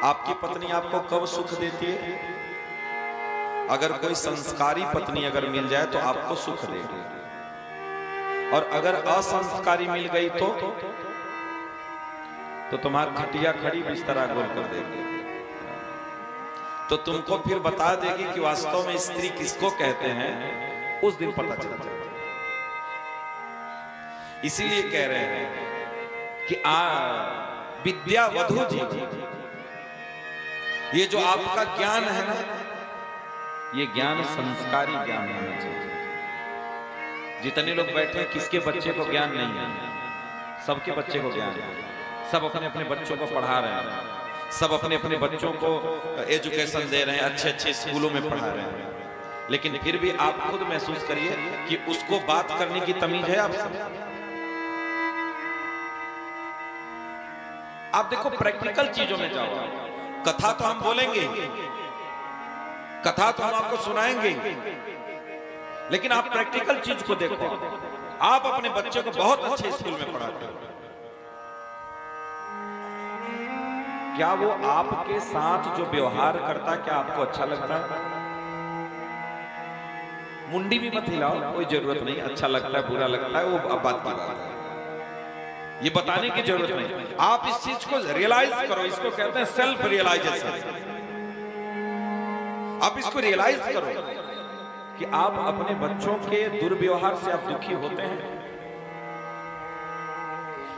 आपकी पत्नी आपको कब सुख देती है? अगर कोई संस्कारी पत्नी अगर मिल जाए तो आपको सुख देगी, और अगर असंस्कारी मिल गई तो तुम्हारा खटिया खड़ी बिस्तरा गोल कर देगी, तो तुमको फिर बता देगी कि वास्तव में स्त्री किसको कहते हैं, उस दिन पता चल जाएगा। इसीलिए कह रहे हैं कि विद्या वधू जी, ये जो आपका ज्ञान है ना, ये ज्ञान संस्कारी ज्ञान होना चाहिए। जितने लोग बैठे हैं किसके बच्चे को ज्ञान नहीं है? सबके बच्चे को ज्ञान है, सब अपने अपने बच्चों को पढ़ा रहे हैं, सब अपने अपने बच्चों को एजुकेशन दे रहे हैं, अच्छे अच्छे स्कूलों में पढ़ा रहे हैं, लेकिन फिर भी आप खुद महसूस करिए कि उसको बात करने की तमीज है आपसे? आप देखो प्रैक्टिकल चीजों में जाओ। कथा तो हम बोलेंगे, कथा तो हम आपको सुनाएंगे, लेकिन आप प्रैक्टिकल चीज को देखो। आप अपने बच्चे को बहुत अच्छे स्कूल में पढ़ाते हो, क्या वो आपके साथ जो व्यवहार करता है क्या आपको अच्छा लगता है? मुंडी भी मत हिलाओ, कोई जरूरत नहीं, अच्छा लगता है बुरा लगता है वो अब बात की बात है, ये बताने की जरूरत नहीं। आप इस चीज को रियलाइज करो, इसको कहते हैं सेल्फ रियलाइजेशन। आप इसको रियलाइज करो कि आप अपने बच्चों के दुर्व्यवहार से आप दुखी होते हैं।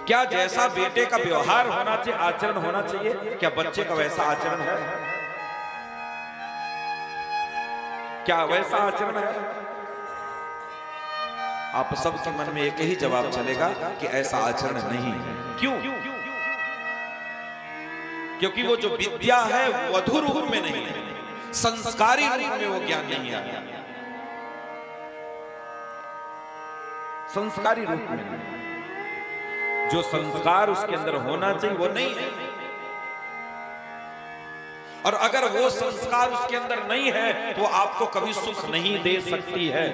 क्या जैसा बेटे का व्यवहार होना चाहिए, आचरण होना चाहिए, क्या बच्चे का वैसा आचरण है? क्या वैसा आचरण है? आप सबके मन में एक ही जवाब चलेगा कि ऐसा आचरण नहीं है। क्यों? क्योंकि वो जो विद्या है वधु रूप में नहीं है, संस्कारी रूप में वो ज्ञान नहीं आया, संस्कारी रूप में नहीं। जो संस्कार उसके अंदर होना चाहिए वो नहीं है, और अगर वो संस्कार उसके अंदर नहीं है तो आपको कभी सुख नहीं दे सकती है।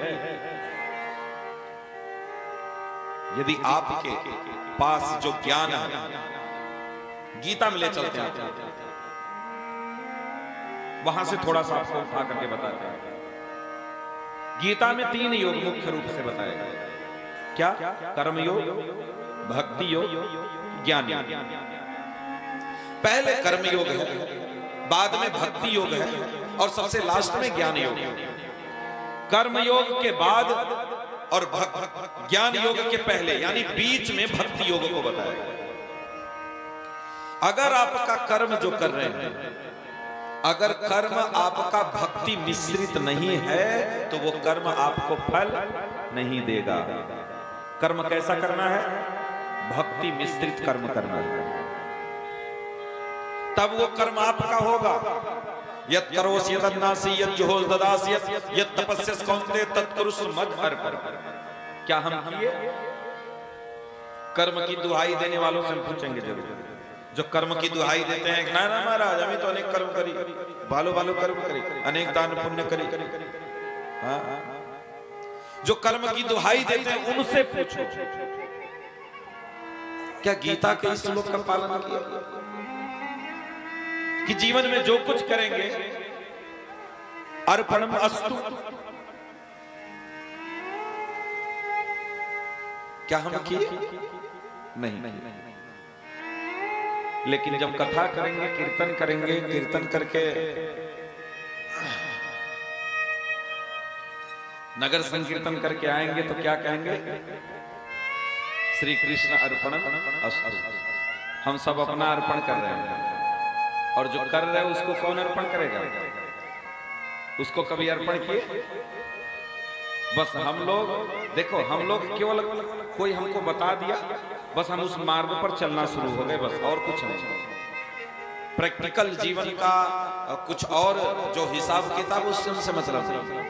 यदि आपके पास जो ज्ञान है, गीता में ले चलते हैं, वहां से थोड़ा सा आपको उठा करके बताते हैं। गीता में 3 योग मुख्य रूप से बताए गए। क्या? कर्म योग, भक्ति योग, ज्ञान योग। पहले कर्म योग है, बाद में भक्ति योग है, और सबसे लास्ट में ज्ञान योग। कर्म योग के बाद और ज्ञान योग के पहले यानी बीच में भक्ति योग को बताया। अगर आपका कर्म जो कर रहे हैं, अगर कर्म आपका भक्ति मिश्रित नहीं है तो वो कर्म आपको फल नहीं देगा। कर्म कैसा करना है? भक्ति मिश्रित कर्म करना है, तब वो कर्म आपका होगा। यत् करोसि यदन्नासि यत् जुहोस ददासि यत् तपस्यस कौन्तेय तत्कुरुष मद अर्पण। क्या हम किए? कर्म की दुहाई देने वालों से पूछेंगे जरूर, जो कर्म की दुहाई देते हैं, ना ना महाराज हमें तो अनेक कर्म करी, बालो बालो कर्म करी, अनेक दान पुण्य करी। हाँ, जो कर्म की दुहाई देते हैं उनसे पूछो, क्या गीता के इस श्लोक का पालन किया कि जीवन में जो कुछ करेंगे अर्पणम अस्तु? क्या हम किए? नहीं। लेकिन जब कथा करेंगे, कीर्तन करेंगे, कीर्तन करके नगर संकीर्तन करके आएंगे तो क्या कहेंगे? श्री कृष्ण अर्पणम अस्तु। हम सब अपना अर्पण कर रहे हैं, और जो कर रहे हैं उसको कौन अर्पण करेगा? उसको कभी अर्पण किए? बस हम लोग देखो, हम लोग केवल कोई हमको बता दिया, बस हम उस मार्ग पर चलना शुरू हो गए, बस और कुछ नहीं। प्रैक्टिकल जीवन का कुछ और जो हिसाब किताब उससे मतलब नहीं।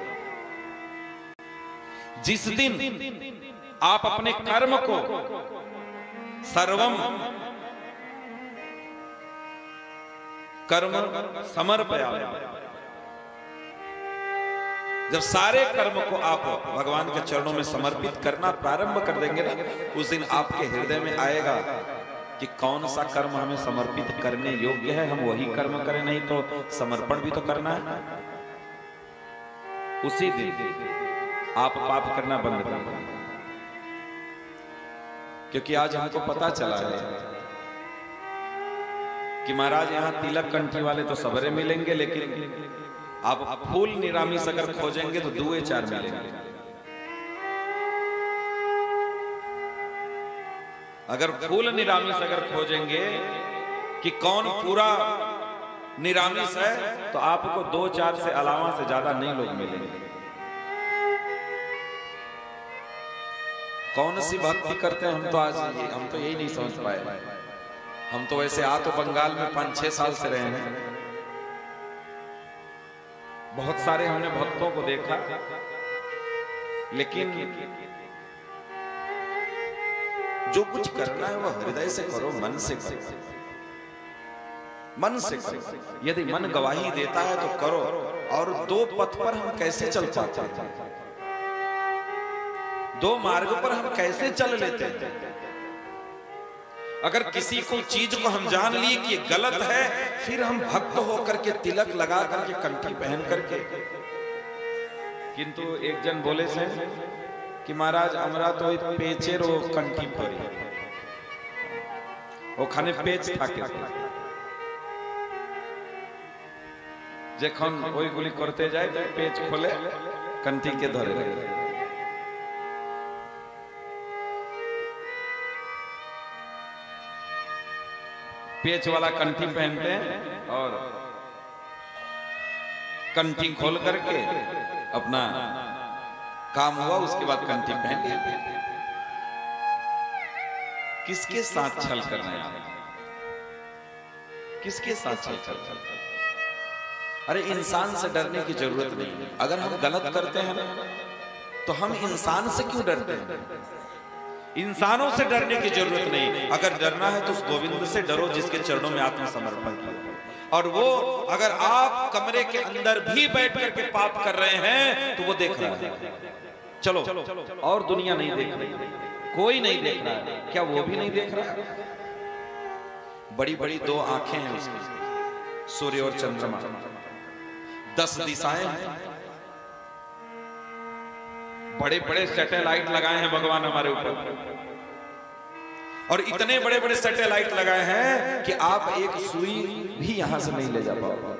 जिस दिन आप अपने कर्म को सर्वम कर्म समर्पयामि, जब सारे कर्म को आप भगवान के चरणों में समर्पित करना प्रारंभ कर देंगे ना, उस दिन आपके हृदय में आएगा कि कौन सा कर्म हमें समर्पित करने योग्य है, हम वही कर्म करें, नहीं तो समर्पण भी तो करना है। उसी दिन आप पाप करना बंद कर दें, क्योंकि आज हमको पता चला है कि महाराज यहाँ तिलक कंठी वाले तो सबरे मिलेंगे, लेकिन आप फूल निरामिस अगर खोजेंगे तो 2-4 मिलेंगे। अगर फूल निरामिस अगर खोजेंगे कि कौन पूरा निरामिस है, तो आपको 2-4 से अलावा से ज्यादा नहीं लोग मिलेंगे। कौन सी भक्ति करते हैं हम तो आज हम तो यही नहीं समझ पाए। हम तो वैसे आ तो बंगाल में 5-6 साल से रहे हैं, बहुत सारे हमने भक्तों को देखा, लेकिन जो कुछ करना है वो हृदय से करो, मन से करो, मन से करो। यदि मन गवाही देता है तो करो। और 2 पथ पर हम कैसे चल पाते हैं, 2 मार्ग पर हम कैसे चल लेते हैं। अगर किसी को चीज को हम जान लिए कि ये गलत है, फिर हम भक्त होकर के तिलक लगा करके कंठी पहन करके। किंतु एक जन बोले से कि महाराज हमरा तो पेचे रो कंठी पड़ी, वो खाने पेच থাকে যখন ওইগুলি করতে যায় তো পেচ खोले कंठी के धरे लगे। पेच वाला कंठी पहनते हैं और कंठी खोल करके अपना काम हुआ, उसके बाद कंठी पहन लिया। किसके साथ छल करना है, किसके साथ छल करना है? अरे इंसान से डरने की जरूरत नहीं है। अगर हम गलत करते हैं ना, तो हम इंसान से क्यों डरते हैं? इंसानों से डरने की जरूरत नहीं। अगर डरना है तो उस गोविंद से डरो जिसके चरणों में आत्मसमर्पण किया। और वो अगर आप कमरे के अंदर भी बैठ करके पाप कर रहे हैं तो वो देख रहा है। चलो और दुनिया नहीं देख रही, कोई नहीं देख रहा है, क्या वो भी नहीं देख रहा है? बड़ी बड़ी 2 आंखें हैं उसकी, सूर्य और चंद्रमा, 10 दिशाएं हैं, बड़े बड़े सैटेलाइट लगाए हैं भगवान हमारे ऊपर। और इतने बड़े बड़े सैटेलाइट लगाए हैं कि आप एक सुई भी यहां से नहीं ले जा पाओगे।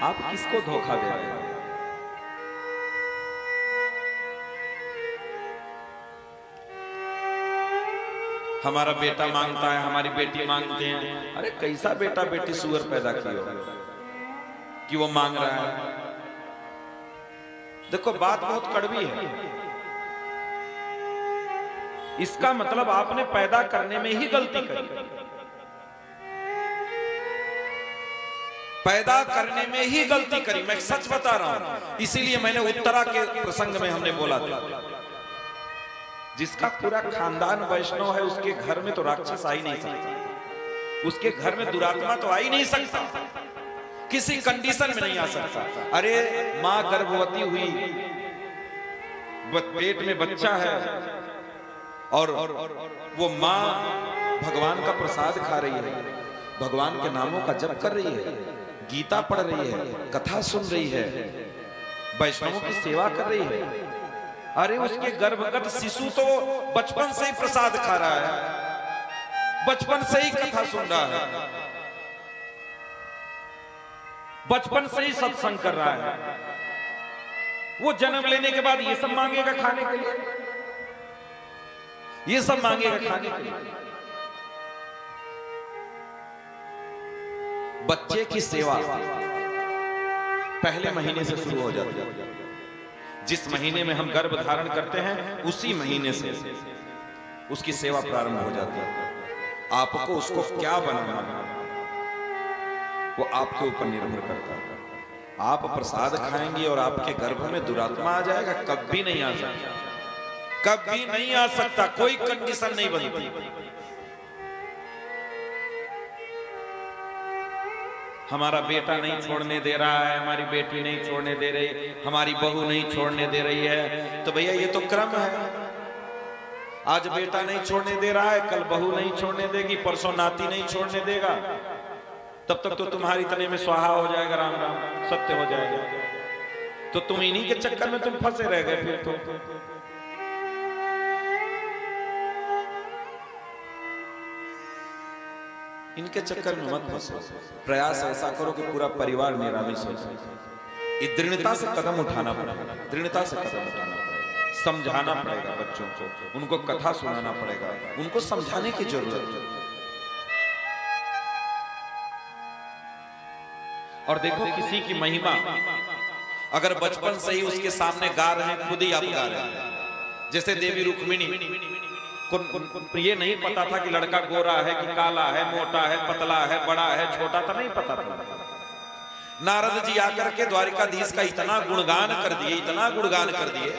आप किसको धोखा दे रहे हैं? हमारा बेटा मांगता है, हमारी बेटी मांगते हैं। अरे कैसा बेटा बेटी सुअर पैदा किया कि वो मांग रहा है? देखो बात बहुत कड़वी है। इसका मतलब आपने पैदा करने में ही गलती करी, पैदा करने में ही गलती करी। मैं सच बता रहा हूं, इसीलिए मैंने उत्तरा के प्रसंग में हमने बोला था, जिसका पूरा खानदान वैष्णव है उसके घर में तो राक्षस आ ही नहीं सकता, उसके घर में दुरात्मा तो आ ही नहीं सकता, किसी कंडीशन में नहीं आ सकता। अरे माँ गर्भवती हुई, पेट में बच्चा है और वो माँ भगवान का प्रसाद खा रही है, भगवान के नामों का जप कर रही है, गीता पढ़ रही है, कथा सुन रही है, वैष्णवों की सेवा कर रही है। अरे उसके गर्भगत शिशु तो बचपन से ही प्रसाद खा रहा है, बचपन से ही कथा सुन रहा है, बचपन से ही सत्संग कर रहा है। वो जन्म लेने के बाद ये सब मांगेगा खाने के लिए, ये सब मांगेगा खाने के लिए। बच्चे की सेवा पहले महीने से शुरू हो जाती है। जिस महीने में हम गर्भ धारण करते हैं उसी महीने से उसकी सेवा प्रारंभ हो जाती है। आपको उसको क्या बनाना है वो आपके ऊपर निर्भर करता है। आप प्रसाद खाएंगे और आपके गर्भ में दुरात्मा आ जाएगा, कभी नहीं आ सकता, कभी नहीं आ सकता, कोई कंडीशन नहीं बनती। हमारा बेटा नहीं छोड़ने दे रहा है, हमारी बेटी नहीं छोड़ने दे रही, हमारी बहू नहीं छोड़ने दे रही है, तो भैया ये तो क्रम है, आज बेटा नहीं छोड़ने दे रहा है, कल बहू नहीं छोड़ने देगी, परसों नाती नहीं छोड़ने देगा, तब तक तो तुम्हारी तने में स्वाहा हो जाएगा, राम राम सत्य हो जाएगा। तो तुम इन्हीं के चक्कर में तुम फंसे रह गए। फिर तो इनके चक्कर में मत फंसो। प्रयास ऐसा करो कि पूरा परिवार निरामिष हो जाए। दृढ़ता से कदम उठाना पड़ेगा, दृढ़ता से कदम उठाना पड़ेगा, समझाना पड़ेगा बच्चों को, उनको कथा सुनाना पड़ेगा, उनको समझाने की जरूरत है। और देखो किसी की महिमा अगर बचपन से ही उसके सामने गा रहे हैं, खुद ही आप गा रहे हैं। जैसे देवी रुक्मिणी को ये नहीं पता था कि लड़का गोरा है कि काला है, मोटा है, पतला है, बड़ा है, छोटा था, नहीं पता था। नारद जी आकर के द्वारिकाधीश का इतना गुणगान कर दिए, इतना गुणगान कर दिए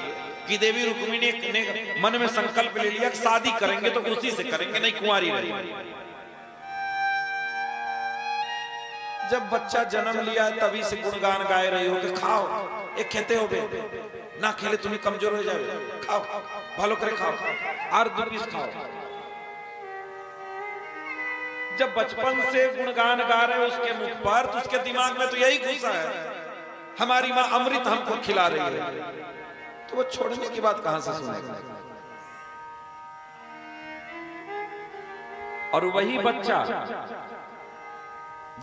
कि देवी रुक्मिणी ने मन में संकल्प ले लिया कि शादी करेंगे तो उसी से करेंगे, नहीं कुंवारी रहेंगे। जब बच्चा जन्म लिया तभी से गुणगान गाए रही हो कि खाओ, एक खेते हो बे ना खेले तुम्हें कमजोर हो जाए, खाओ भालो करे खाओ, और 2 पीस खाओ। जब बचपन से गुणगान गा रहे उसके मुख पर, तो उसके दिमाग में तो यही घुसा है हमारी माँ अमृत हमको खिला रही है, तो वो छोड़ने की बात कहां से सुनेगा। और वही बच्चा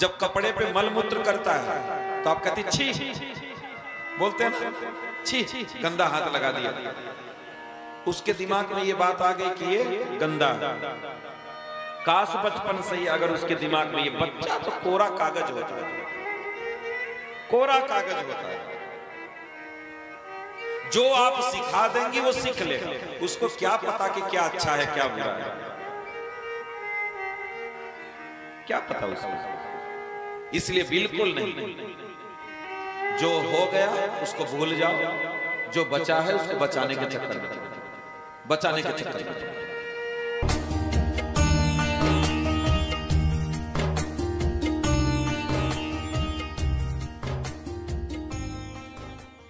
जब कपड़े पे मलमूत्र करता है तो आप कहते छी, बोलते हैं ना छी, गंदा हाथ लगा दिया। उसके दिमाग में ये बात आ गई कि ये गंदा है। काश बचपन से ही अगर उसके दिमाग में ये, बच्चा तो कोरा कागज होता है, कोरा कागज होता है, जो आप सिखा देंगी वो सीख ले। उसको क्या पता कि क्या अच्छा है क्या बुरा है, क्या पता उसको। इसलिए बिल्कुल नहीं, जो हो गया उसको भूल जाओ, जो बचा है उसको बचाने के चक्कर में, बचाने के चक्कर में।